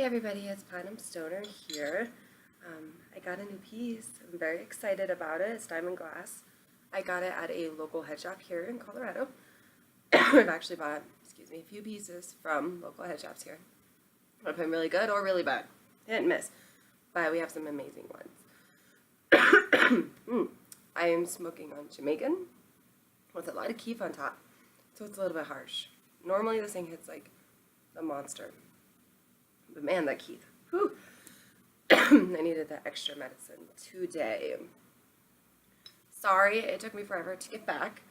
Hey everybody, it's Platinum Stoner here. I got a new piece. I'm very excited about it. It's diamond glass. I got it at a local head shop here in Colorado. I've actually bought, a few pieces from local head shops here. I've been really good or really bad. Hit and miss. But we have some amazing ones. I am smoking on Jamaican with a lot of keef on top, so it's a little bit harsh. Normally this thing hits like a monster. But man, that keef. Whew. I needed that extra medicine today. Sorry, it took me forever to get back.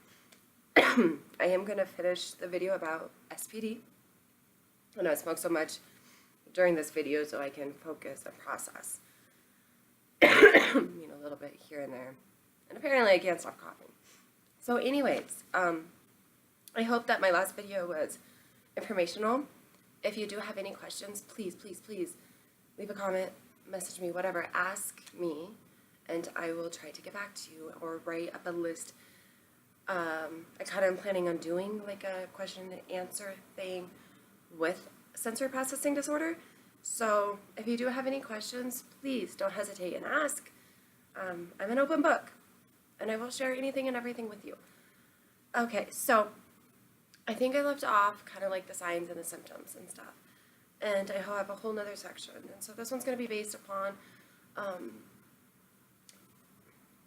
I am going to finish the video about SPD. I know I smoked so much during this video so I can focus and process. A little bit here and there. And apparently I can't stop coughing. So anyways, I hope that my last video was informational. If you do have any questions, please leave a comment, message me, whatever, ask me, and I will try to get back to you or write up a list. I kind of am planning on doing like a question and answer thing with sensory processing disorder. So if you do have any questions, please don't hesitate and ask. I'm an open book, and I will share anything and everything with you. Okay, so I think I left off kind of like the signs and the symptoms and stuff. And I have a whole nother section. And so this one's going to be based upon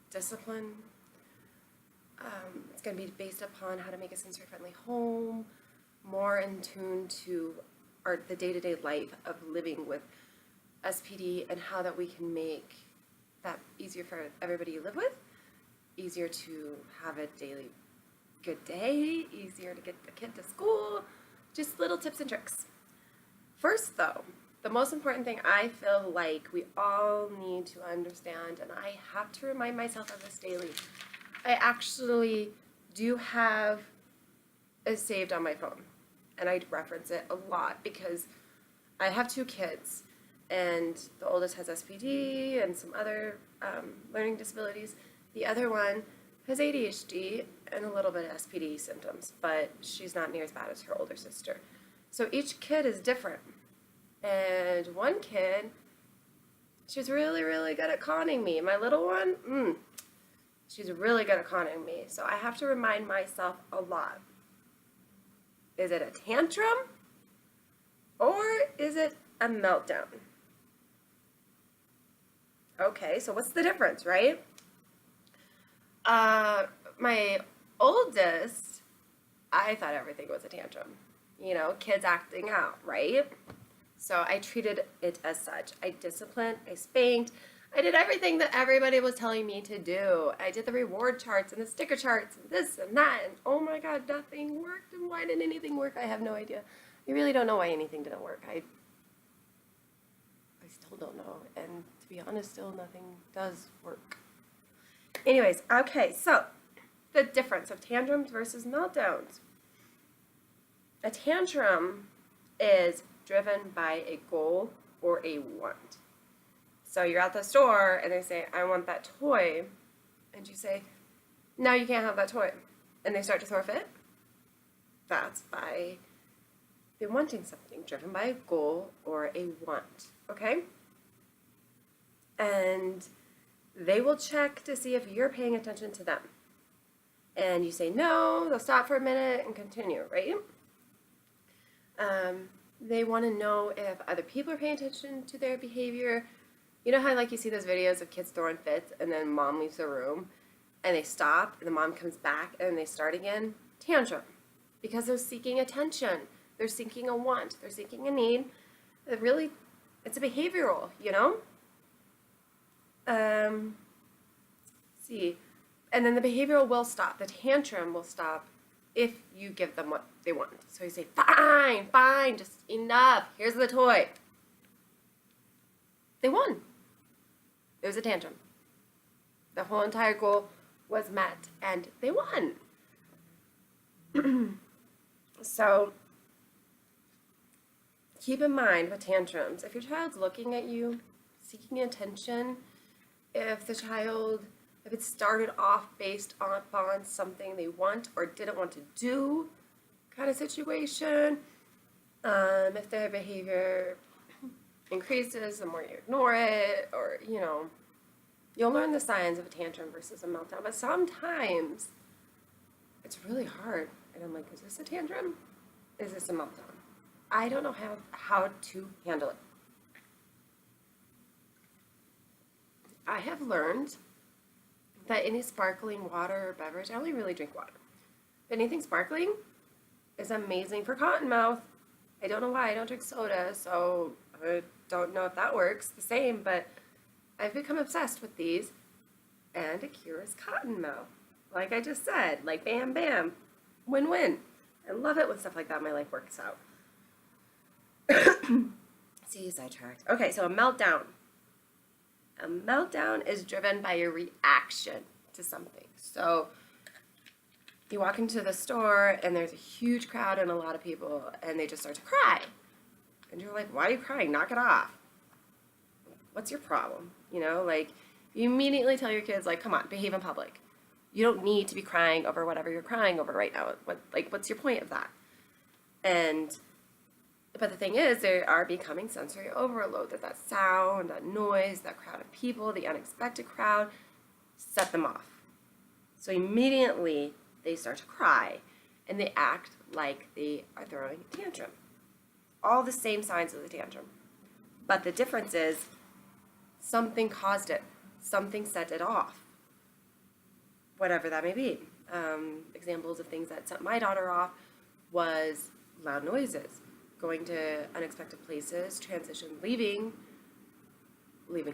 discipline. It's going to be based upon how to make a sensory-friendly home, more in tune to the day-to-day life of living with SPD and how that we can make that easier for everybody you live with, easier to have a daily good day, easier to get the kid to school, just little tips and tricks. First though, the most important thing I feel like we all need to understand, and I have to remind myself of this daily, I actually do have it saved on my phone, and I reference it a lot because I have two kids, and the oldest has SPD and some other learning disabilities. The other one has ADHD and a little bit of SPD symptoms, but she's not near as bad as her older sister. So each kid is different. And one kid, she's really good at conning me. My little one, she's really good at conning me. So I have to remind myself a lot. Is it a tantrum? Or is it a meltdown? Okay, so what's the difference, right? My oldest, I thought everything was a tantrum. Kids acting out, right? So I treated it as such. I disciplined, I spanked, I did everything that everybody was telling me to do. I did the reward charts and the sticker charts and this and that, and oh my god, nothing worked. And why didn't anything work? I have no idea. I really don't know why anything didn't work. I still don't know, and to be honest, still nothing does work. Anyways, okay, so the difference of tantrums versus meltdowns. A tantrum is driven by a goal or a want. So you're at the store and they say, I want that toy, and you say, no, you can't have that toy, and they start to throw a fit. That's by they're wanting something, driven by a goal or a want, okay? And they will check to see if you're paying attention to them. And you say no, they'll stop for a minute and continue, right? They want to know if other people are paying attention to their behavior. You know how you see those videos of kids throwing fits and then mom leaves the room and they stop and the mom comes back and they start again? Tantrum. Because they're seeking attention. They're seeking a want. They're seeking a need. It's a behavioral, see. And then the behavioral will stop. The tantrum will stop if you give them what they want. So you say, fine, just enough. Here's the toy. They won. It was a tantrum. The whole entire goal was met, and they won. So keep in mind with tantrums, if your child's looking at you, seeking attention, if it started off based upon something they want or didn't want to do kind of situation, if their behavior increases, the more you ignore it, or, you'll learn the signs of a tantrum versus a meltdown. But sometimes it's really hard. And I'm like, is this a tantrum? Is this a meltdown? I don't know how to handle it. I have learned that any sparkling water or beverage, I only really drink water, but anything sparkling is amazing for cotton mouth. I don't know why I don't drink soda, so I don't know if that works the same, but I've become obsessed with these, and it cures cotton mouth. Like I just said, like bam, bam, win-win. I love it when stuff like that in my life works out. See, sidetracked. Okay, so a meltdown. A meltdown is driven by a reaction to something. So you walk into the store and there's a huge crowd and a lot of people and they just start to cry. And you're like, why are you crying? Knock it off. What's your problem? Like you immediately tell your kids, like, come on, behave in public. You don't need to be crying over whatever you're crying over right now. What's your point of that? But the thing is, they are becoming sensory overload. That sound, that noise, that crowd of people, the unexpected crowd, set them off. So immediately they start to cry and they act like they are throwing a tantrum. All the same signs of the tantrum. But the difference is something caused it. Something set it off. Whatever that may be. Examples of things that set my daughter off was loud noises. Going to unexpected places, transition, leaving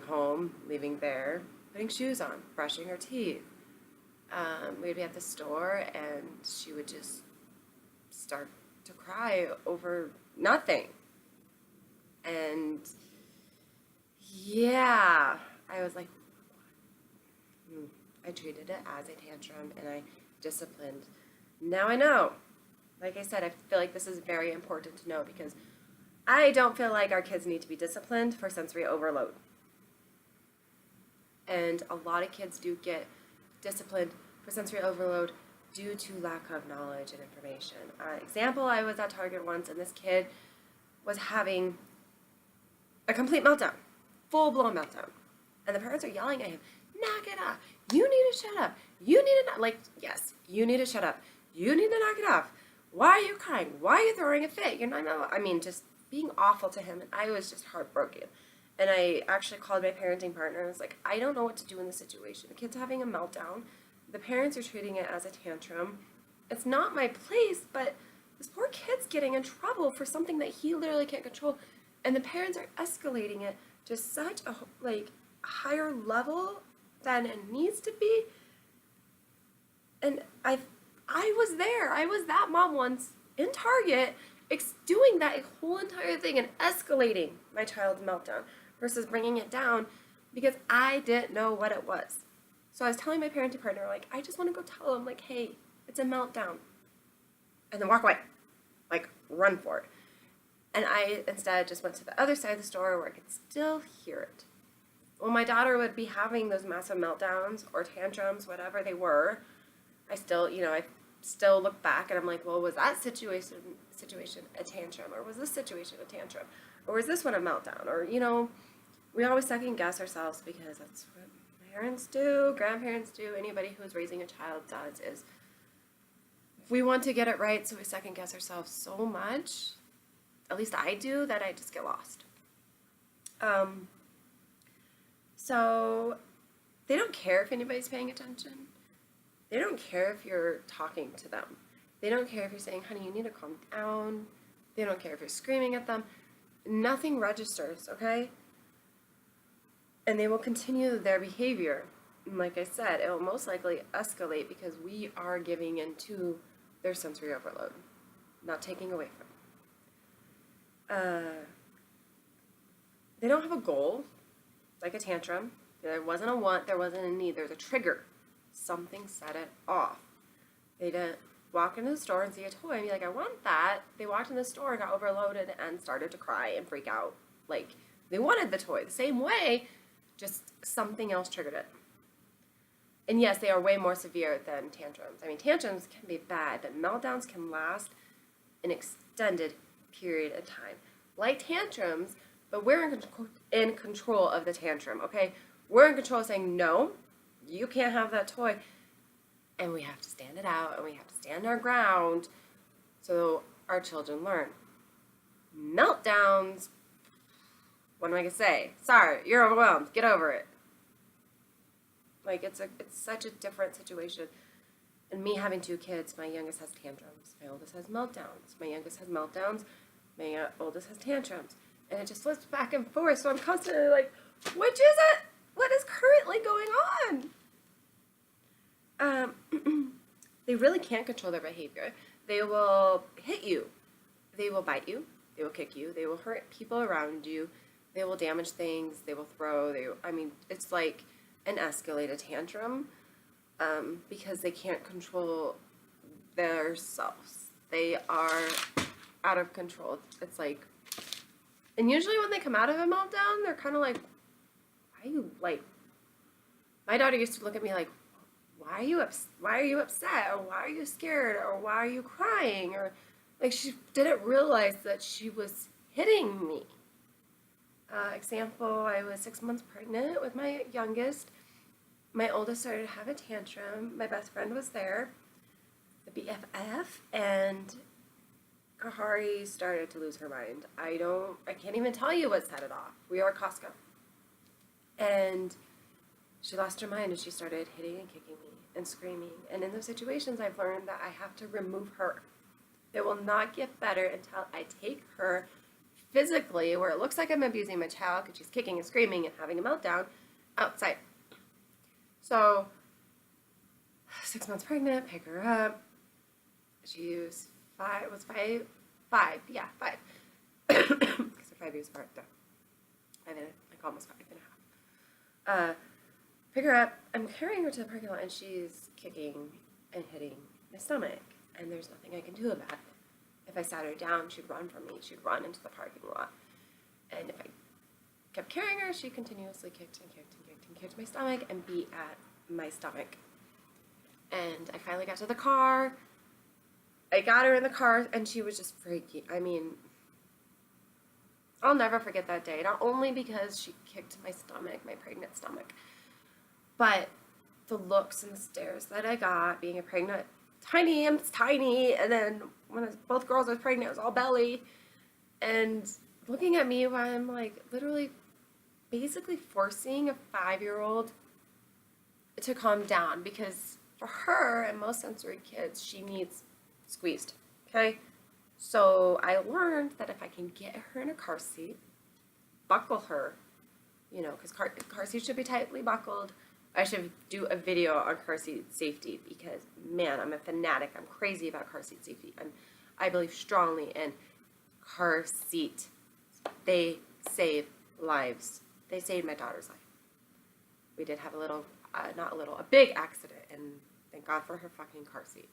home, leaving there, putting shoes on, brushing her teeth. We'd be at the store and she would just start to cry over nothing. And yeah, I was like, I treated it as a tantrum and I disciplined. Now I know. Like I said, I feel like this is very important to know because I don't feel like our kids need to be disciplined for sensory overload. And a lot of kids do get disciplined for sensory overload due to lack of knowledge and information. Example, I was at Target once and this kid was having a complete meltdown, full-blown meltdown. And the parents are yelling at him, knock it off. You need to shut up. You need to, yes, you need to shut up. You need to knock it off. Why are you crying? Why are you throwing a fit? You're not, just being awful to him. And I was just heartbroken. And I actually called my parenting partner and was like, I don't know what to do in this situation. The kid's having a meltdown. The parents are treating it as a tantrum. It's not my place, but this poor kid's getting in trouble for something that he literally can't control. And the parents are escalating it to such a, higher level than it needs to be. And I was there. I was that mom once in Target doing that whole entire thing and escalating my child's meltdown versus bringing it down because I didn't know what it was. So I was telling my parenting partner, I just want to go tell him, hey, it's a meltdown. And then walk away. Run for it. And I instead just went to the other side of the store where I could still hear it. When my daughter would be having those massive meltdowns or tantrums, whatever they were, I still look back and I'm like, well, was that situation a tantrum? Or was this situation a tantrum? Or was this one a meltdown? Or, we always second guess ourselves because that's what parents do, grandparents do, anybody who's raising a child does is we want to get it right, so we second guess ourselves so much, at least I do, that I just get lost. So they don't care if anybody's paying attention. They don't care if you're talking to them. They don't care if you're saying, honey, you need to calm down. They don't care if you're screaming at them. Nothing registers, okay? And they will continue their behavior. And like I said, it will most likely escalate because we are giving into their sensory overload, not taking away from. They don't have a goal, like a tantrum. There wasn't a want, there wasn't a need, there's a trigger. Something set it off. They didn't walk into the store and see a toy and be like, I want that. They walked in the store, got overloaded, and started to cry and freak out. They wanted the toy the same way, just something else triggered it. And yes, they are way more severe than tantrums. Tantrums can be bad, but meltdowns can last an extended period of time. Like tantrums, but we're in control of the tantrum, okay? We're in control of saying, no, you can't have that toy. And we have to stand it out, and we have to stand our ground so our children learn. Meltdowns, what am I going to say? Sorry, you're overwhelmed. Get over it. Like, it's such a different situation. And me having 2 kids, my youngest has tantrums. My oldest has meltdowns. My youngest has meltdowns. My oldest has tantrums. And it just flips back and forth. So I'm constantly like, which is it? What is currently going on? They really can't control their behavior. They will hit you. They will bite you. They will kick you. They will hurt people around you. They will damage things. They will throw. It's like an escalated tantrum because they can't control themselves. They are out of control. It's like, and usually when they come out of a meltdown, they're kind of like, why are you, like, my daughter used to look at me like, why are you upset, or why are you scared, or why are you crying, or like she didn't realize that she was hitting me. Example, I was 6 months pregnant with my youngest. My oldest started to have a tantrum. My best friend was there, the BFF, and Kahari started to lose her mind. I can't even tell you what set it off. We were at Costco. And she lost her mind and she started hitting and kicking me and screaming. And in those situations, I've learned that I have to remove her. It will not get better until I take her physically, where it looks like I'm abusing my child because she's kicking and screaming and having a meltdown, outside. So, 6 months pregnant, pick her up. She was five. Yeah, 5. Because they're 5 years apart, though. Like almost 5.5. Pick her up. I'm carrying her to the parking lot, and she's kicking and hitting my stomach, and there's nothing I can do about it. If I sat her down, she'd run from me. She'd run into the parking lot. And if I kept carrying her, she continuously kicked and kicked and kicked and kicked my stomach and beat at my stomach. And I finally got to the car. I got her in the car, and she was just freaky. I mean, I'll never forget that day. Not only because she kicked my stomach, my pregnant stomach, but the looks and the stares that I got being a pregnant, tiny, and then when both girls I was pregnant, it was all belly, and looking at me while I'm like literally basically forcing a 5-year-old to calm down, because for her and most sensory kids, she needs squeezed, okay? So I learned that if I can get her in a car seat, buckle her, because car seats should be tightly buckled. I should do a video on car seat safety because, man, I'm a fanatic. I'm crazy about car seat safety. I believe strongly in car seat. They save lives. They saved my daughter's life. We did have a big accident, and thank God for her fucking car seat.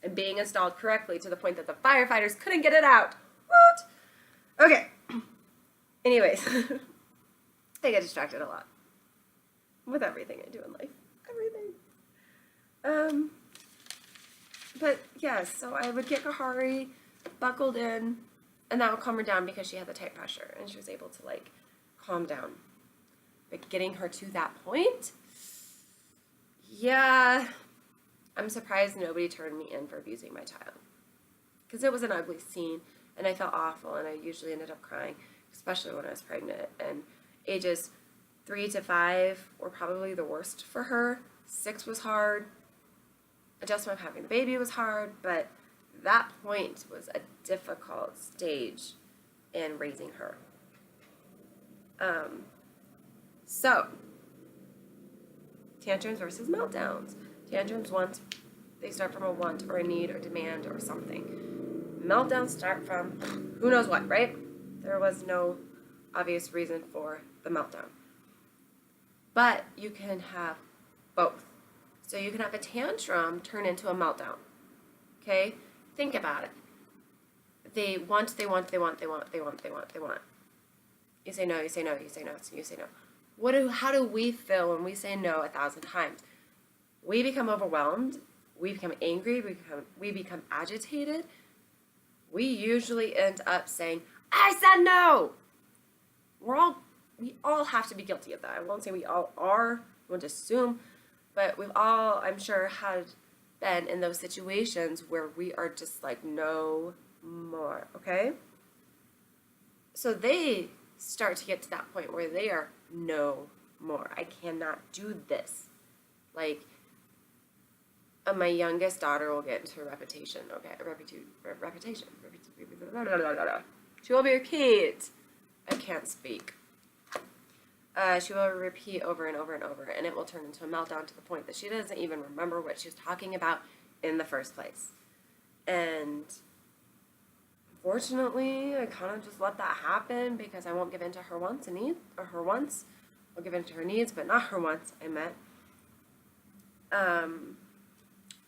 And being installed correctly to the point that the firefighters couldn't get it out. What? Okay. Anyways, I get distracted a lot. With everything I do in life. Everything. But yes, so I would get Kahari buckled in, and that would calm her down because she had the tight pressure, and she was able to, like, calm down. But getting her to that point, yeah, I'm surprised nobody turned me in for abusing my child. Because it was an ugly scene, and I felt awful, and I usually ended up crying, especially when I was pregnant. And ages 3 to 5 were probably the worst for her. 6 was hard. Adjustment of having the baby was hard, but that point was a difficult stage in raising her. So, tantrums versus meltdowns. Tantrums they start from a want or a need or demand or something. Meltdowns start from who knows what, right? There was no obvious reason for the meltdown. But you can have both. So you can have a tantrum turn into a meltdown. Okay? Think about it. They want. You say no, you say no, you say no, you say no. How do we feel when we say no 1,000 times? We become overwhelmed. We become angry. We become agitated. We usually end up saying, I said no! we all have to be guilty of that. I won't say we all are, I won't assume, but we've all, I'm sure, had been in those situations where we are just like, no more, okay? So they start to get to that point where they are no more. I cannot do this. Like, my youngest daughter will get into a repetition, okay? Repetition. She will repeat. I can't speak. She will repeat over and over and over, and it will turn into a meltdown to the point that she doesn't even remember what she was talking about in the first place. And fortunately, I kind of just let that happen because I won't give in to her wants and needs, or her wants. I'll give in to her needs, but not her wants, I meant.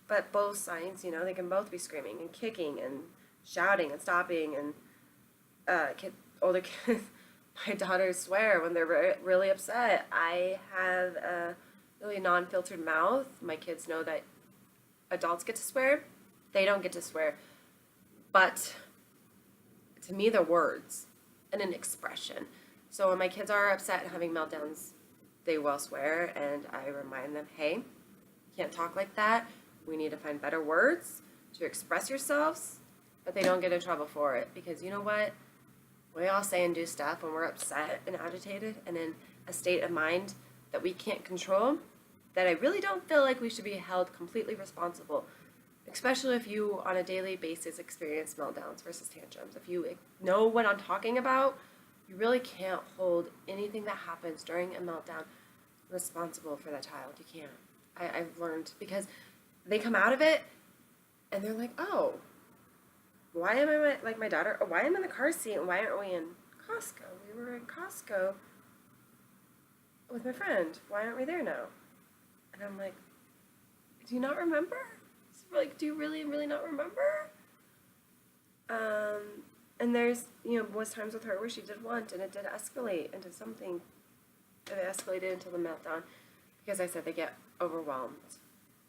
But both sides, you know, they can both be screaming and kicking and shouting and stopping, and older kids, my daughters swear when they're really upset. I have a really non-filtered mouth. My kids know that adults get to swear. They don't get to swear. But to me, they're words and an expression. So when my kids are upset and having meltdowns, they will swear, and I remind them, hey, you can't talk like that. We need to find better words to express yourselves, but they don't get in trouble for it, because you know what? We all say and do stuff when we're upset and agitated and in a state of mind that we can't control, that I really don't feel like we should be held completely responsible, especially if you on a daily basis experience meltdowns versus tantrums. If you know what I'm talking about, you really can't hold anything that happens during a meltdown responsible for that child. You can't. I've learned, because they come out of it and they're like, oh, why am I like my daughter? Why am I in the car seat and why aren't we in Costco? We were in Costco with my friend. Why aren't we there now? And I'm like, do you not remember? Like, do you really, really not remember? And there's, was times with her where she did want, and it did escalate into something. It escalated into the meltdown because I said they get overwhelmed.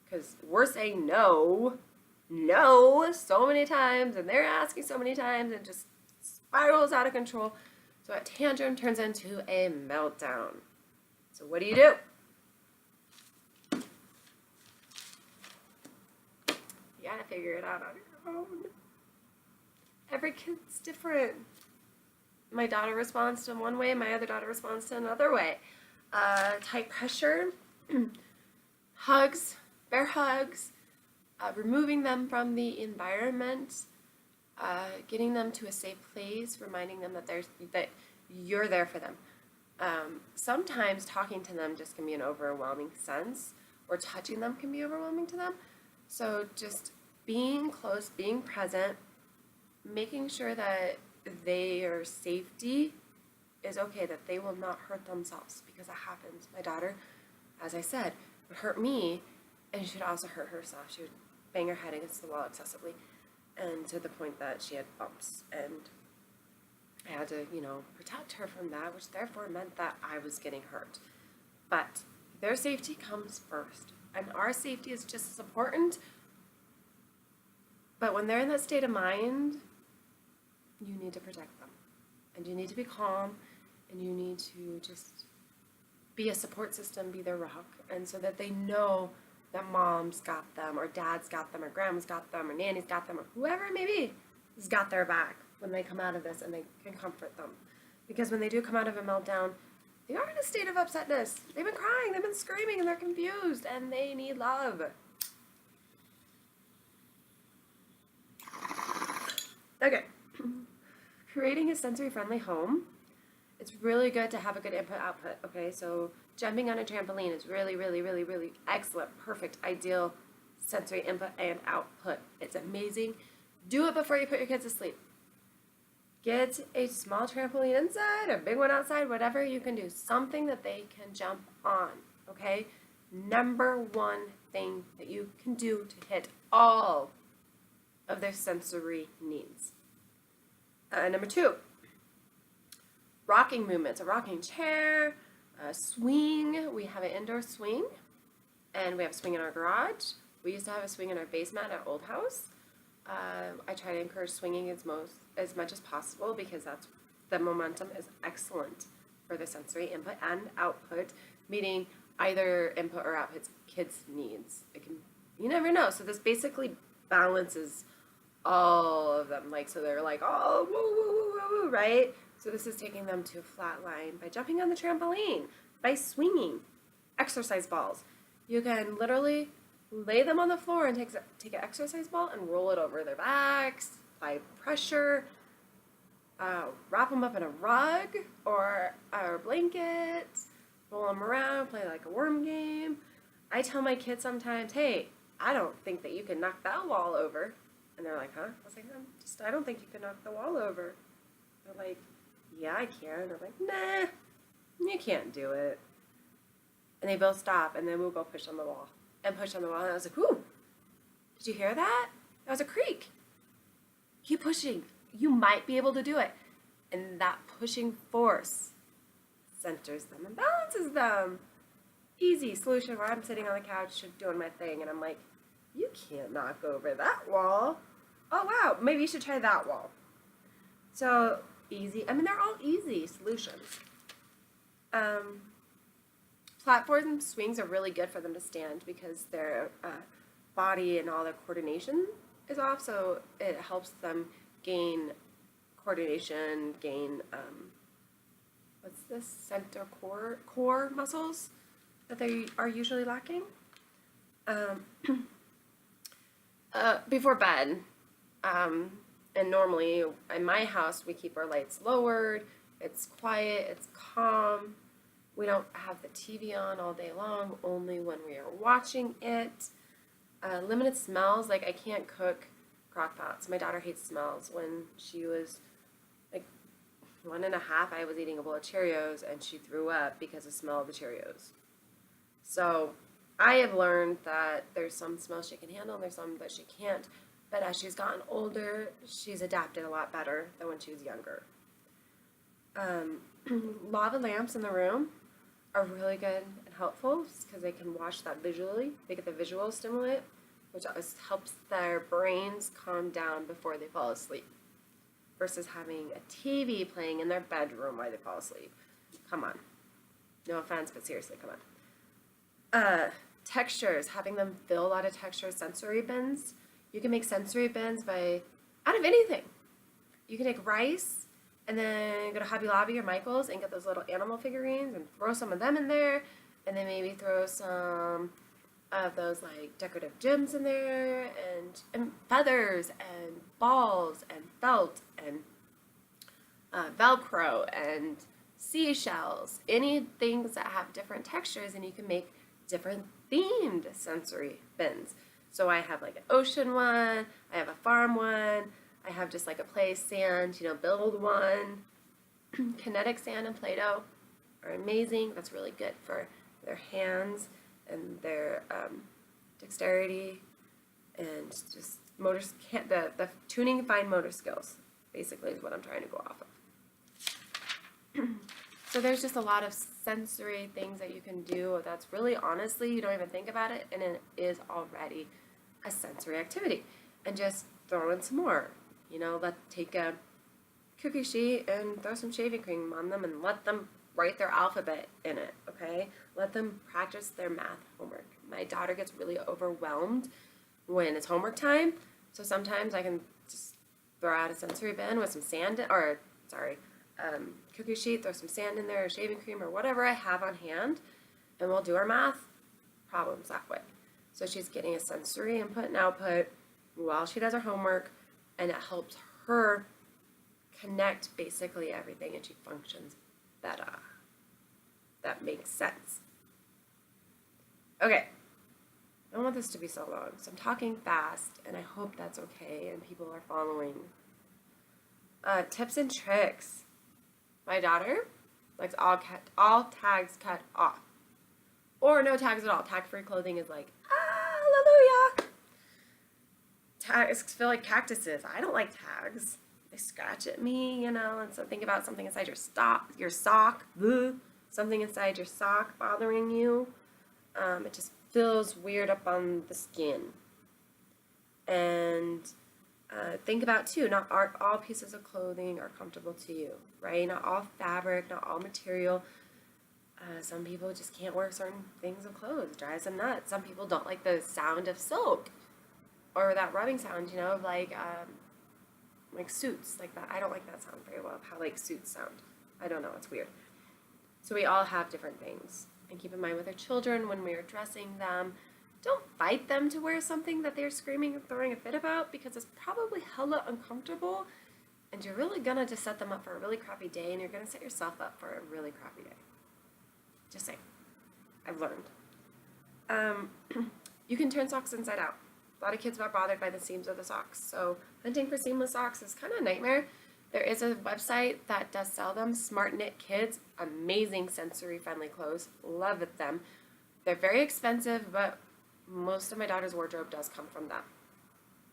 Because we're saying no so many times, and they're asking so many times, and just spirals out of control. So a tantrum turns into a meltdown. So what do? You gotta figure it out on your own. Every kid's different. My daughter responds to one way, my other daughter responds to another way. Tight pressure, hugs, bear hugs, removing them from the environment, getting them to a safe place, reminding them that you're there for them. Sometimes talking to them just can be an overwhelming sense, or touching them can be overwhelming to them. So just being close, being present, making sure that their safety is okay, that they will not hurt themselves, because that happens. My daughter, as I said, would hurt me, and she would also hurt herself. She would bang her head against the wall excessively, and to the point that she had bumps, and I had to, protect her from that, which therefore meant that I was getting hurt. But their safety comes first, and our safety is just as important. But when they're in that state of mind, you need to protect them, and you need to be calm, and you need to just be a support system, be their rock, and so that they know that mom's got them, or dad's got them, or grandma's got them, or nanny's got them, or whoever it may be has got their back when they come out of this, and they can comfort them. Because when they do come out of a meltdown, they are in a state of upsetness. They've been crying, they've been screaming, and they're confused, and they need love. Okay. Creating a sensory-friendly home. It's really good to have a good input-output, okay? So jumping on a trampoline is really, really, really, really excellent, perfect, ideal sensory input and output. It's amazing. Do it before you put your kids to sleep. Get a small trampoline inside, a big one outside, whatever you can do. Something that they can jump on, okay? Number one thing that you can do to hit all of their sensory needs. Number two, rocking movements. A rocking chair, a swing. We have an indoor swing, and we have a swing in our garage. We used to have a swing in our basement at our old house. I try to encourage swinging as much as possible, because that's the momentum is excellent for the sensory input and output, meeting either input or output kids' needs. You never know. So this basically balances all of them. Like, so they're like, oh, woo, woo, woo, woo, woo, right? So this is taking them to a flat line by jumping on the trampoline, by swinging, exercise balls. You can literally lay them on the floor and take an exercise ball and roll it over their backs, apply pressure, wrap them up in a rug or a blanket, roll them around, play like a worm game. I tell my kids sometimes, hey, I don't think that you can knock that wall over. And they're like, huh? I was like, I don't think you can knock the wall over. They're like, yeah, I can. I'm like, nah, you can't do it. And they both stop, and then we'll go push on the wall. And push on the wall, and I was like, whoo, did you hear that? That was a creak. Keep pushing. You might be able to do it. And that pushing force centers them and balances them. Easy solution where I'm sitting on the couch doing my thing, and I'm like, you can't knock over that wall. Oh, wow, maybe you should try that wall. So easy. I mean, they're all easy solutions. Platform swings are really good for them to stand because their body and all their coordination is off, so it helps them gain coordination, gain, what's this, center core muscles that they are usually lacking. Before bed, and normally in my house we keep our lights lowered, it's quiet, it's calm. We don't have the TV on all day long, only when we are watching it. Limited smells, like I can't cook crock pots. My daughter hates smells. When she was like 1.5, I was eating a bowl of Cheerios and she threw up because of the smell of the Cheerios. So I have learned that there's some smells she can handle and there's some that she can't. But as she's gotten older, she's adapted a lot better than when she was younger. Lava lamps in the room are really good and helpful because they can watch that visually. They get the visual stimulant, which helps their brains calm down before they fall asleep, versus having a TV playing in their bedroom while they fall asleep. Come on. No offense, but seriously, come on. Textures, having them fill a lot of textures, sensory bins. You can make sensory bins out of anything. You can take rice and then go to Hobby Lobby or Michael's and get those little animal figurines and throw some of them in there, and then maybe throw some of those like decorative gems in there, and feathers and balls and felt and Velcro and seashells, any things that have different textures, and you can make different themed sensory bins. So I have like an ocean one, I have a farm one, I have just like a play sand, build one. Kinetic sand and Play-Doh are amazing. That's really good for their hands and their dexterity and just the tuning fine motor skills, basically, is what I'm trying to go off of. So there's just a lot of sensory things that you can do that's really, honestly, you don't even think about it, and it is already a sensory activity. And just throw in some more. Take a cookie sheet and throw some shaving cream on them and let them write their alphabet in it, okay? Let them practice their math homework. My daughter gets really overwhelmed when it's homework time, so sometimes I can just throw out a sensory bin with some cookie sheet, throw some sand in there, or shaving cream, or whatever I have on hand, and we'll do our math problems that way. So she's getting a sensory input and output while she does her homework, and it helps her connect basically everything, and she functions better. That makes sense. Okay, I don't want this to be so long, so I'm talking fast, and I hope that's okay and people are following. Tips and tricks. My daughter likes all tags cut off, or no tags at all. Tag-free clothing is like, hallelujah. Tags feel like cactuses. I don't like tags. They scratch at me, and so think about something inside your sock, something inside your sock bothering you. It just feels weird up on the skin. And Think about too, not all pieces of clothing are comfortable to you, right? Not all fabric, not all material. Some people just can't wear certain things of clothes. It drives them nuts. Some people don't like the sound of silk or that rubbing sound, of like suits like that. I don't like that sound very well. How like suits sound. I don't know. It's weird. So we all have different things. And keep in mind with our children when we are dressing them, don't fight them to wear something that they're screaming and throwing a fit about because it's probably hella uncomfortable and you're really gonna just set them up for a really crappy day and you're gonna set yourself up for a really crappy day. Just saying. I've learned. You can turn socks inside out. A lot of kids are bothered by the seams of the socks. So hunting for seamless socks is kind of a nightmare. There is a website that does sell them, Smart Knit Kids, amazing sensory-friendly clothes. Love them. They're very expensive, but most of my daughter's wardrobe does come from them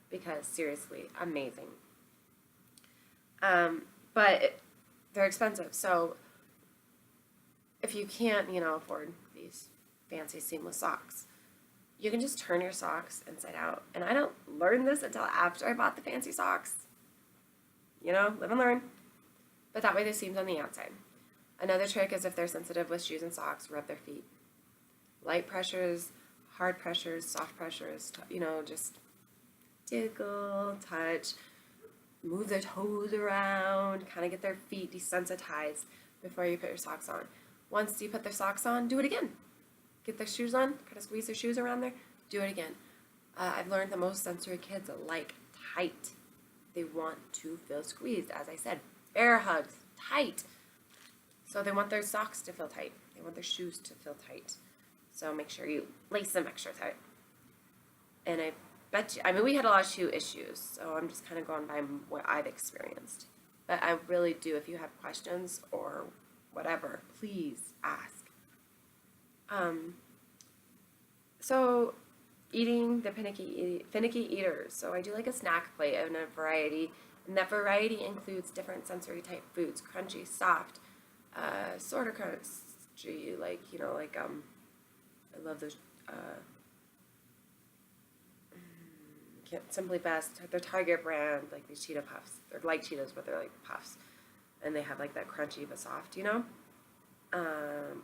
because seriously, amazing. But they're expensive, so if you can't, afford these fancy seamless socks, you can just turn your socks inside out. And I don't learn this until after I bought the fancy socks. Live and learn. But that way the seam's on the outside. Another trick is if they're sensitive with shoes and socks, rub their feet. Light pressures, hard pressures, soft pressures, just tickle, touch, move their toes around, kind of get their feet desensitized before you put your socks on. Once you put their socks on, do it again. Get their shoes on, kind of squeeze their shoes around there, do it again. I've learned that most sensory kids like tight. They want to feel squeezed, as I said. Bear hugs, tight. So they want their socks to feel tight. They want their shoes to feel tight. So make sure you lace them extra tight. And I bet you, we had a lot of shoe issues, so I'm just kind of going by what I've experienced. But I really do, if you have questions or whatever, please ask. So eating the finicky eaters. So I do like a snack plate and a variety, and that variety includes different sensory type foods, crunchy, soft, sort of crunchy, I love those, Simply Best, they're Target brand, like these Cheeto Puffs. They're like Cheetos, but they're like puffs. And they have like that crunchy but soft,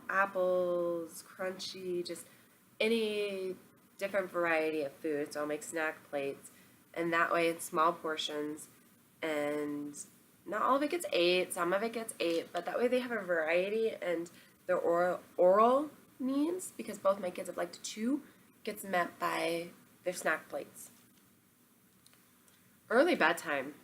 apples, crunchy, just any different variety of food. So I'll make snack plates, and that way it's small portions, and not all of it gets ate, some of it gets ate, but that way they have a variety, and their oral needs, because both my kids have liked to chew, gets met by their snack plates. Early bedtime.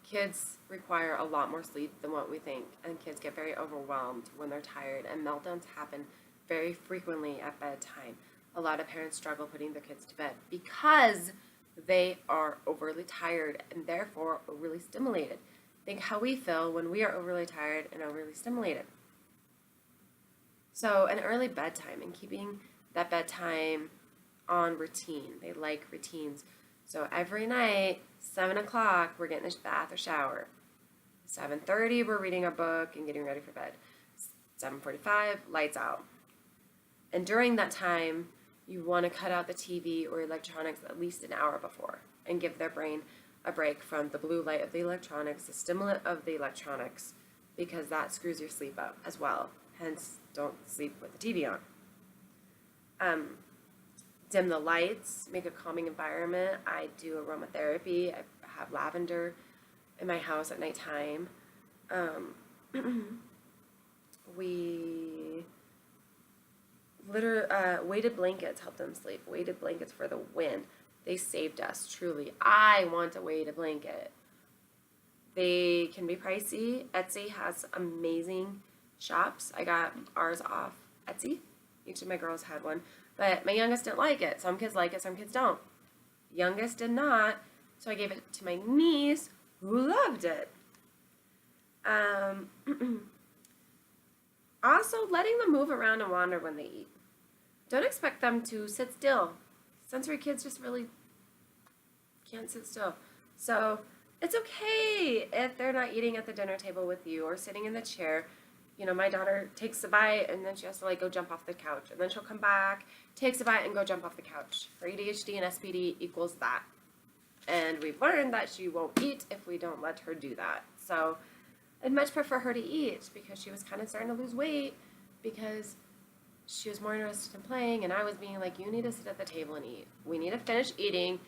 Kids require a lot more sleep than what we think, and kids get very overwhelmed when they're tired, and meltdowns happen very frequently at bedtime. A lot of parents struggle putting their kids to bed because they are overly tired and therefore overly stimulated. Think how we feel when we are overly tired and overly stimulated. So an early bedtime and keeping that bedtime on routine. They like routines. So every night, 7 o'clock, we're getting a bath or shower. 7:30, we're reading our book and getting ready for bed. 7:45, lights out. And during that time, you want to cut out the TV or electronics at least an hour before and give their brain a break from the blue light of the electronics, the stimulant of the electronics, because that screws your sleep up as well. Hence, don't sleep with the TV on. Dim the lights, make a calming environment. I do aromatherapy. I have lavender in my house at nighttime. Weighted blankets help them sleep. Weighted blankets for the win. They saved us, truly. I want a weighted blanket. They can be pricey. Etsy has amazing shops. I got ours off Etsy. Each of my girls had one. But my youngest didn't like it. Some kids like it, some kids don't. Youngest did not, so I gave it to my niece, who loved it. Also, letting them move around and wander when they eat. Don't expect them to sit still. Sensory kids just really can't sit still. So it's okay if they're not eating at the dinner table with you or sitting in the chair. My daughter takes a bite and then she has to go jump off the couch. And then she'll come back, takes a bite and go jump off the couch. Her ADHD and SPD equals that. And we've learned that she won't eat if we don't let her do that. So I'd much prefer her to eat because she was kind of starting to lose weight because she was more interested in playing, and I was being like, you need to sit at the table and eat. We need to finish eating.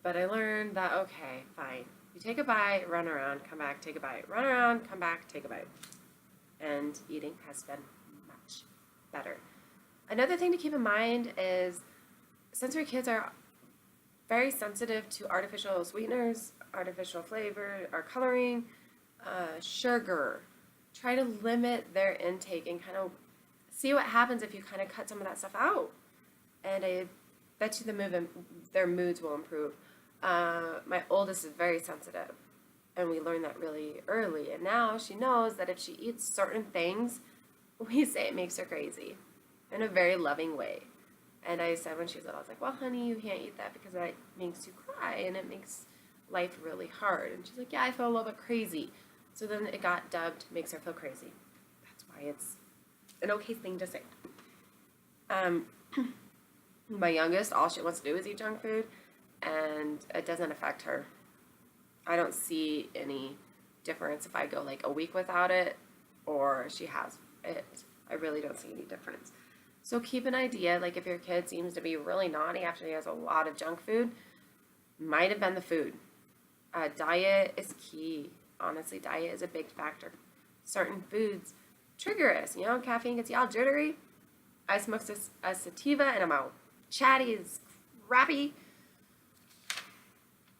But I learned that, okay, fine. You take a bite, run around, come back, take a bite, run around, come back, take a bite. And eating has been much better. Another thing to keep in mind is sensory kids are very sensitive to artificial sweeteners, artificial flavor, or coloring, sugar. Try to limit their intake and kind of see what happens if you kind of cut some of that stuff out. And I bet you their moods will improve. My oldest is very sensitive, and we learned that really early. And now she knows that if she eats certain things, we say it makes her crazy in a very loving way. And I said when she was little, I was like, well, honey, you can't eat that because that makes you cry and it makes life really hard. And she's like, yeah, I feel a little bit crazy. So then it got dubbed, makes her feel crazy. That's why it's an okay thing to say. My youngest, all she wants to do is eat junk food, and it doesn't affect her. I don't see any difference if I go like a week without it or she has it. I really don't see any difference. So keep an idea, like if your kid seems to be really naughty after he has a lot of junk food, might have been the food. Diet is key. Honestly, diet is a big factor. Certain foods trigger us. Caffeine gets you all jittery. I smoke a sativa and I'm all chatty as crappy.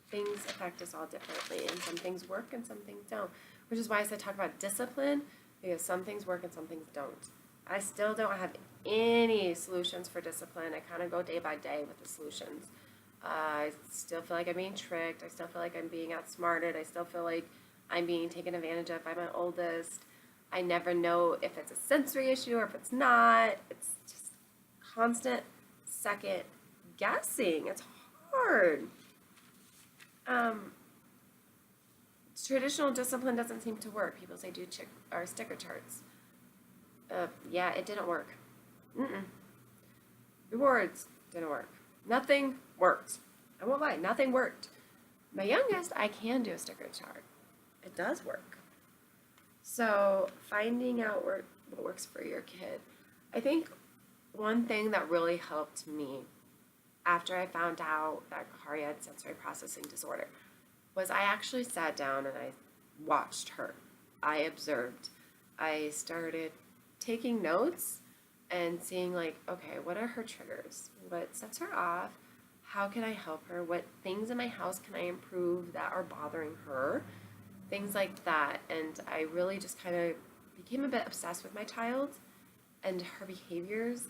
Things affect us all differently, and some things work and some things don't. Which is why I said talk about discipline, because some things work and some things don't. I still don't have any solutions for discipline. I kind of go day by day with the solutions. I still feel like I'm being tricked. I still feel like I'm being outsmarted. I still feel like I'm being taken advantage of by my oldest. I never know if it's a sensory issue or if it's not. It's just constant second guessing. It's hard. Traditional discipline doesn't seem to work. People say do sticker charts. Yeah, it didn't work. Rewards didn't work. Nothing worked. I won't lie, nothing worked. My youngest, I can do a sticker chart. It does work. So finding out what works for your kid. I think one thing that really helped me after I found out that Kari had sensory processing disorder was I actually sat down and I watched her. I observed. I started taking notes and seeing like, okay, what are her triggers? What sets her off? How can I help her? What things in my house can I improve that are bothering her? Things like that. And I really just kind of became a bit obsessed with my child and her behaviors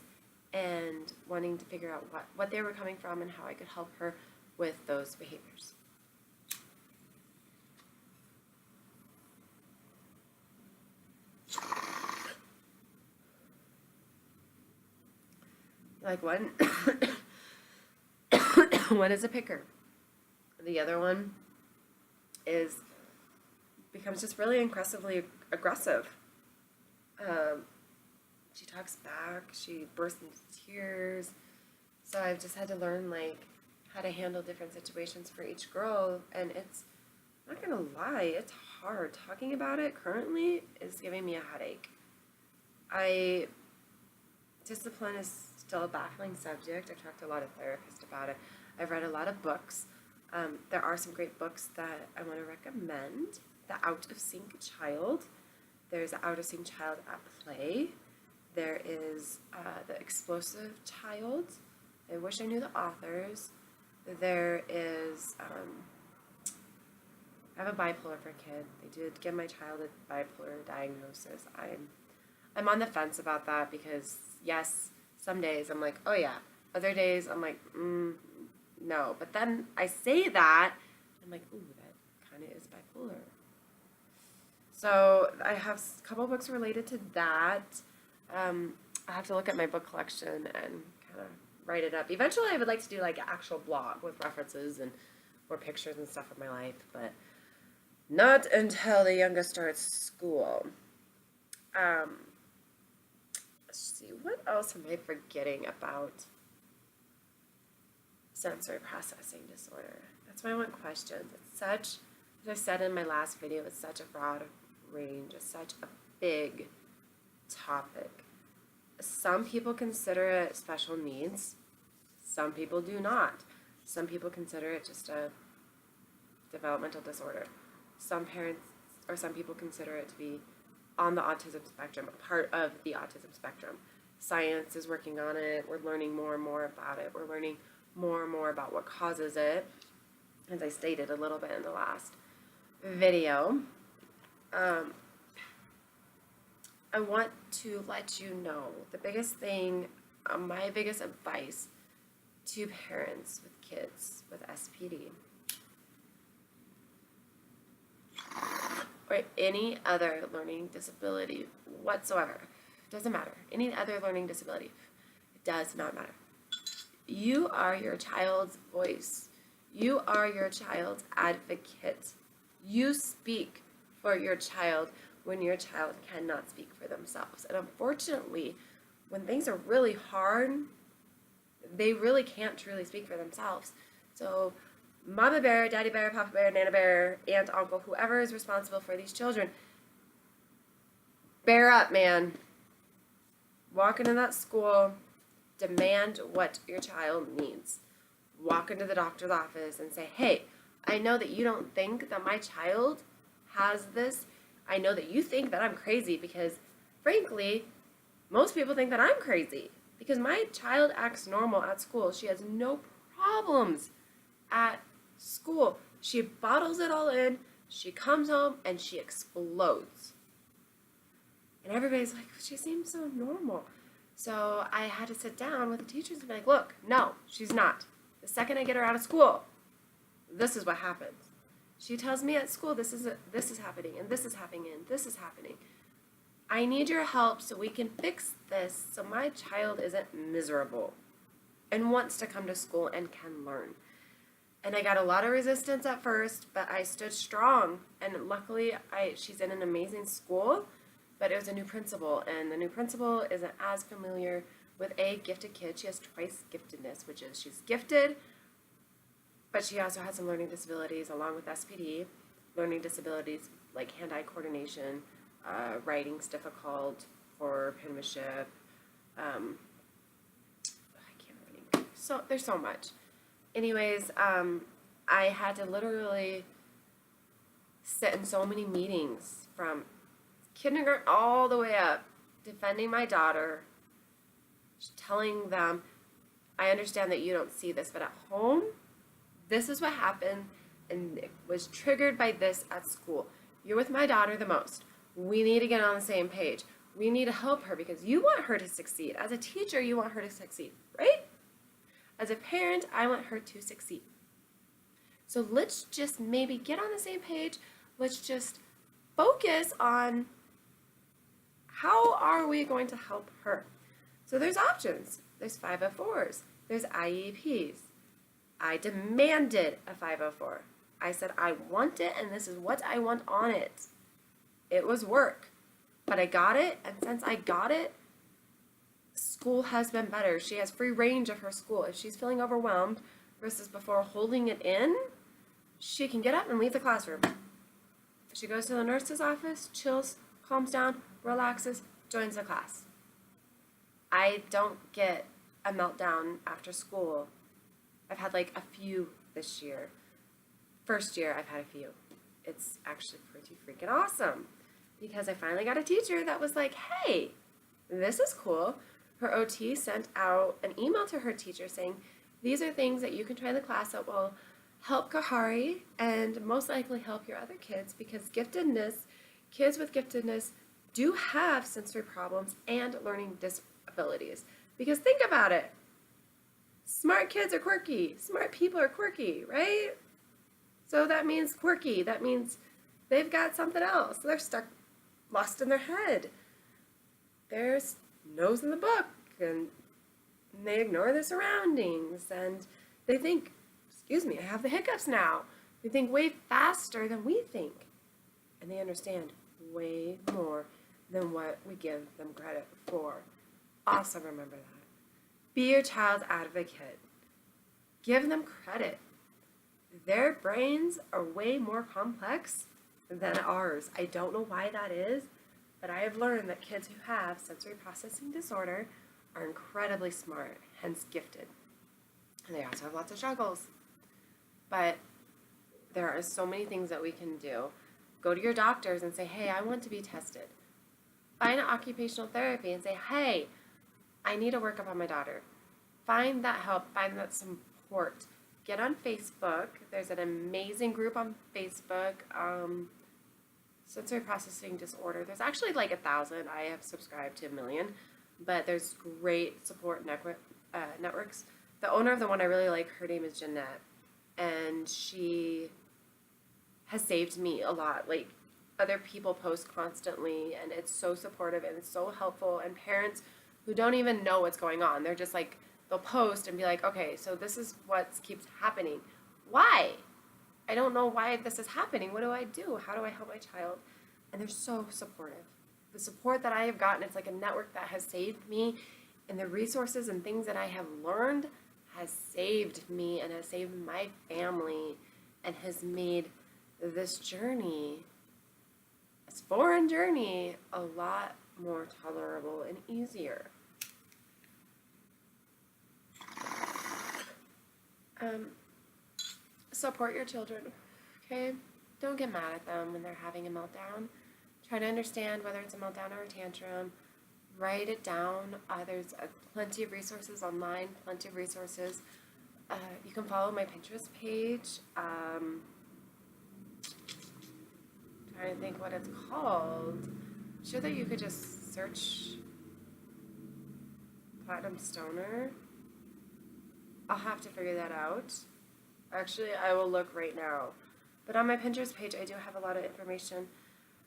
and wanting to figure out what they were coming from and how I could help her with those behaviors. Like one, one is a picker. The other one becomes just really aggressive. She talks back. She bursts into tears. So I've just had to learn how to handle different situations for each girl. And it's, I'm not gonna lie, it's hard. Talking about it currently is giving me a headache. Discipline is still a baffling subject. I've talked to a lot of therapists about it. I've read a lot of books. There are some great books that I want to recommend. The Out of Sync Child. There's The Out of Sync Child at Play. There is The Explosive Child. I wish I knew the authors. There is, I have a bipolar for a kid. They did give my child a bipolar diagnosis. I'm on the fence about that because, yes, some days I'm like, oh yeah. Other days I'm like, no. But then I say that, I'm like, ooh, that kind of is bipolar. So I have a couple books related to that. I have to look at my book collection and kind of write it up. Eventually I would like to do an actual blog with references and more pictures and stuff of my life, but not until the youngest starts school. Let's see, what else am I forgetting about sensory processing disorder? That's why I want questions. It's such, as I said in my last video, it's such a broad range. It's such a big topic. Some people consider it special needs. Some people do not. Some people consider it just a developmental disorder. Some people consider it to be on the autism spectrum, a part of the autism spectrum. Science is working on it. We're learning more and more about it. We're learning more and more about what causes it, as I stated a little bit in the last video. I want to let you know the biggest thing, my biggest advice to parents with kids with SPD or any other learning disability whatsoever, doesn't matter, any other learning disability, it does not matter. You are your child's voice. You are your child's advocate. You speak for your child when your child cannot speak for themselves. And unfortunately, when things are really hard, they really can't truly speak for themselves. So Mama Bear, Daddy Bear, Papa Bear, Nana Bear, Aunt, Uncle, whoever is responsible for these children, bear up, man. Walk into that school, demand what your child needs. Walk into the doctor's office and say, hey, I know that you don't think that my child has this. I know that you think that I'm crazy because, frankly, most people think that I'm crazy because my child acts normal at school. She has no problems at school. She bottles it all in. She comes home and she explodes. And everybody's like, she seems so normal. So I had to sit down with the teachers and be like, look, no, she's not. The second I get her out of school, this is what happens. She tells me at school, this is happening, and this is happening, and this is happening. I need your help so we can fix this so my child isn't miserable and wants to come to school and can learn. And I got a lot of resistance at first, but I stood strong. And luckily, she's in an amazing school, but it was a new principal. And the new principal isn't as familiar with a gifted kid. She has twice giftedness, which is she's gifted, but she also has some learning disabilities along with SPD, learning disabilities like hand-eye coordination, writing's difficult for penmanship. I can't think. So there's so much. Anyways, I had to literally sit in so many meetings from kindergarten all the way up, defending my daughter, telling them, I understand that you don't see this, but at home, this is what happened, and it was triggered by this at school. You're with my daughter the most. We need to get on the same page. We need to help her because you want her to succeed. As a teacher, you want her to succeed, right? As a parent, I want her to succeed. So let's just maybe get on the same page. Let's just focus on how are we going to help her. So there's options. There's 504s. There's IEPs. I demanded a 504. I said, I want it, and this is what I want on it. It was work, but I got it, and since I got it, school has been better. She has free range of her school. If she's feeling overwhelmed versus before holding it in, she can get up and leave the classroom. She goes to the nurse's office, chills, calms down, relaxes, joins the class. I don't get a meltdown after school. I've had like a few this year. First year, I've had a few. It's actually pretty freaking awesome because I finally got a teacher that was like, hey, this is cool. Her OT sent out an email to her teacher saying, these are things that you can try in the class that will help Kahari and most likely help your other kids because kids with giftedness do have sensory problems and learning disabilities. Because think about it. Smart kids are quirky. Smart people are quirky, right? So that means quirky. That means they've got something else. They're stuck, lost in their head. There's nose in the book, and they ignore their surroundings, and they think, excuse me, I have the hiccups now. They think way faster than we think, and they understand way more than what we give them credit for. Also remember that. Be your child's advocate. Give them credit. their brains are way more complex than ours. I don't know why that is, but I have learned that kids who have sensory processing disorder are incredibly smart, hence gifted. And they also have lots of struggles. But there are so many things that we can do. Go to your doctors and say, hey, I want to be tested. Find an occupational therapy and say, hey, I need to work up on my daughter. Find that help, find that support. Get on Facebook. There's an amazing group on Facebook, sensory processing disorder. There's actually like 1,000. I have subscribed to 1 million, but there's great support networks. The owner of the one I really like, her name is Jeanette, and she has saved me a lot. Like, other people post constantly, and it's so supportive and it's so helpful. And parents who don't even know what's going on, they're just like, they'll post and be like, okay, so this is what keeps happening. Why? I don't know why this is happening. What do I do? How do I help my child? And they're so supportive. The support that I have gotten, it's like a network that has saved me, and the resources and things that I have learned has saved me and has saved my family and has made this journey, this foreign journey, a lot more tolerable and easier. Support your children, okay? Don't get mad at them when they're having a meltdown. Try to understand whether it's a meltdown or a tantrum. Write it down. There's plenty of resources online, plenty of resources. You can follow my Pinterest page. Trying to think what it's called. I'm sure that you could just search Platinum Stoner. I'll have to figure that out. Actually, I will look right now. But on my Pinterest page, I do have a lot of information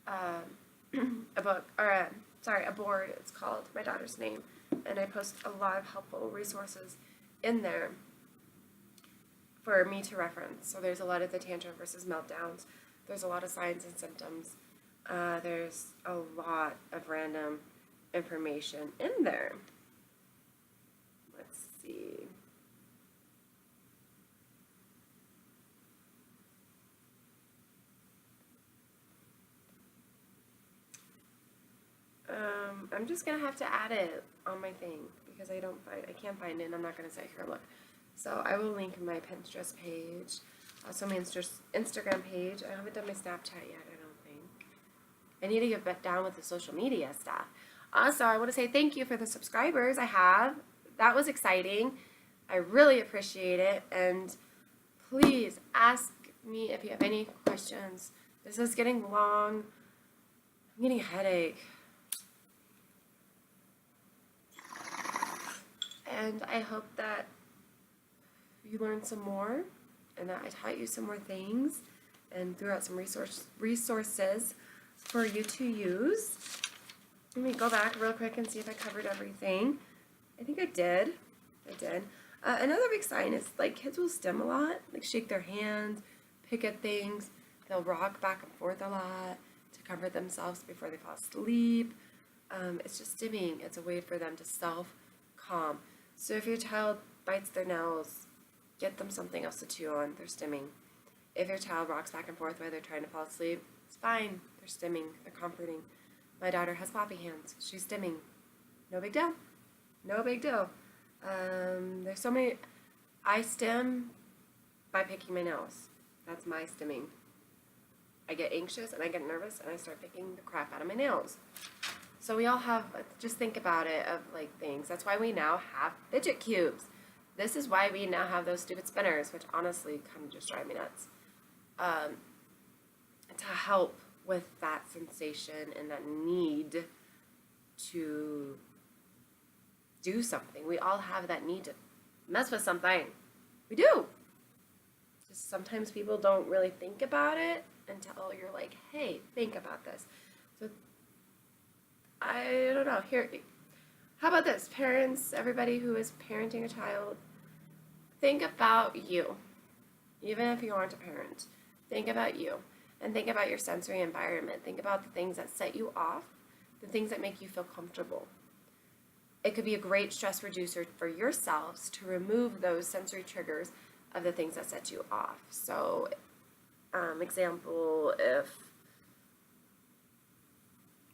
about, a board, it's called, my daughter's name. And I post a lot of helpful resources in there for me to reference. So there's a lot of the tantrum versus meltdowns. There's a lot of signs and symptoms. There's a lot of random information in there. Let's see. I'm just gonna have to add it on my thing because I can't find it, and I'm not gonna say here, look. So I will link my Pinterest page, also my Instagram page. I haven't done my Snapchat yet, I don't think. I need to get down with the social media stuff. Also, I want to say thank you for the subscribers I have. That was exciting. I really appreciate it, and please ask me if you have any questions. This is getting long. I'm getting a headache. And I hope that you learned some more and that I taught you some more things and threw out some resources for you to use. Let me go back real quick and see if I covered everything. I think I did. Another big sign is like kids will stim a lot, like shake their hands, pick at things. They'll rock back and forth a lot to comfort themselves before they fall asleep. It's just stimming. It's a way for them to self-calm. So if your child bites their nails, get them something else to chew on. They're stimming. If your child rocks back and forth while they're trying to fall asleep, it's fine. They're stimming. They're comforting. My daughter has floppy hands. She's stimming. No big deal. No big deal. There's so many. I stim by picking my nails. That's my stimming. I get anxious and I get nervous and I start picking the crap out of my nails. So we all have, just think about it, of like things. That's why we now have fidget cubes. This is why we now have those stupid spinners, which honestly kind of just drive me nuts. To help with that sensation and that need to do something. We all have that need to mess with something. We do. Just sometimes people don't really think about it until you're like, hey, think about this. So I don't know. Here, how about this? Parents, everybody who is parenting a child, think about you. Even if you aren't a parent, think about you. And think about your sensory environment. Think about the things that set you off, the things that make you feel comfortable. It could be a great stress reducer for yourselves to remove those sensory triggers of the things that set you off. So, example, if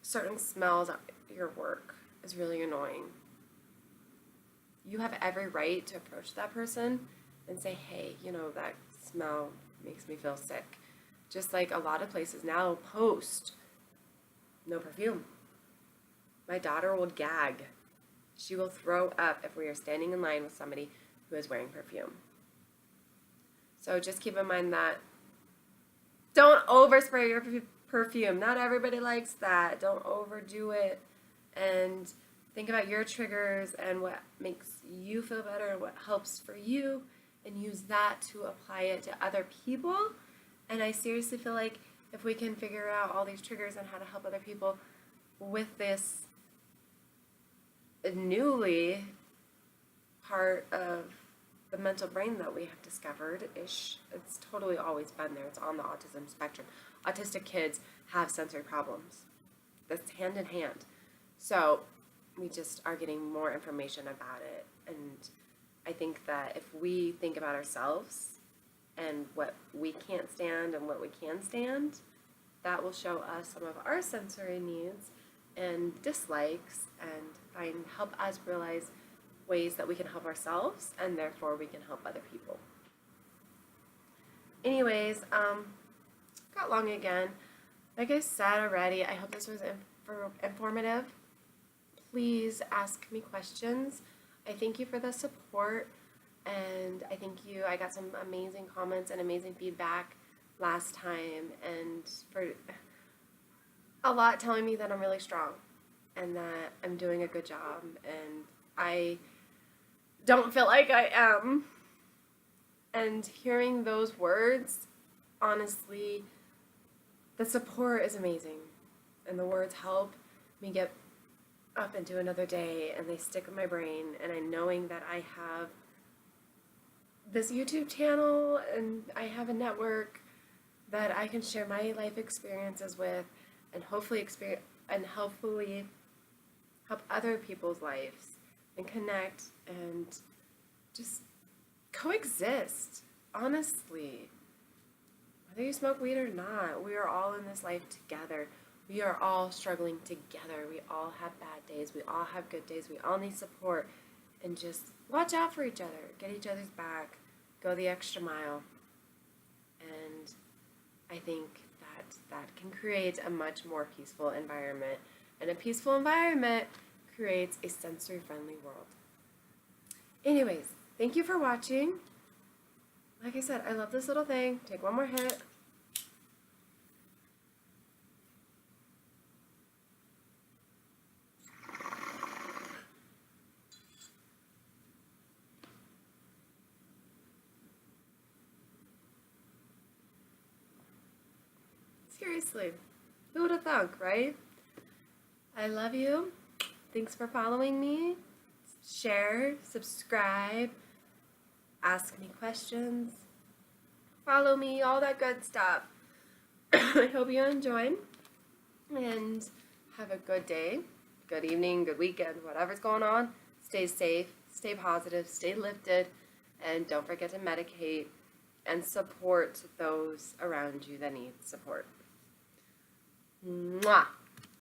certain smells at your work is really annoying, you have every right to approach that person and say, hey, that smell makes me feel sick. Just like a lot of places now post no perfume. My daughter will gag. She will throw up if we are standing in line with somebody who is wearing perfume. So just keep in mind that don't overspray your perfume. Not everybody likes that. Don't overdo it. And think about your triggers and what makes you feel better and what helps for you, and use that to apply it to other people. And I seriously feel like if we can figure out all these triggers and how to help other people with this newly part of the mental brain that we have discovered-ish, it's totally always been there. It's on the autism spectrum. Autistic kids have sensory problems. That's hand in hand. So we just are getting more information about it. And I think that if we think about ourselves and what we can't stand and what we can stand, that will show us some of our sensory needs and dislikes and help us realize ways that we can help ourselves, and therefore we can help other people. Anyways, got long again. Like I said already, I hope this was informative. Please ask me questions. I thank you for the support, and I got some amazing comments and amazing feedback last time, and for a lot telling me that I'm really strong and that I'm doing a good job, and I don't feel like I am. And hearing those words, honestly, the support is amazing, and the words help me get up into another day, and they stick in my brain. And I knowing that I have this YouTube channel and I have a network that I can share my life experiences with, and hopefully help other people's lives and connect and just coexist, honestly. Whether you smoke weed or not, we are all in this life together. We are all struggling together. We all have bad days. We all have good days. We all need support. And just watch out for each other. Get each other's back. Go the extra mile. And I think that can create a much more peaceful environment. And a peaceful environment creates a sensory-friendly world. Anyways, thank you for watching. Like I said, I love this little thing. Take one more hit. Seriously, who would have thunk, right? I love you. Thanks for following me. Share, subscribe, ask me questions, follow me, all that good stuff. I hope you enjoyed, and have a good day, good evening, good weekend, whatever's going on. Stay safe, stay positive, stay lifted, and don't forget to medicate and support those around you that need support. Mwah!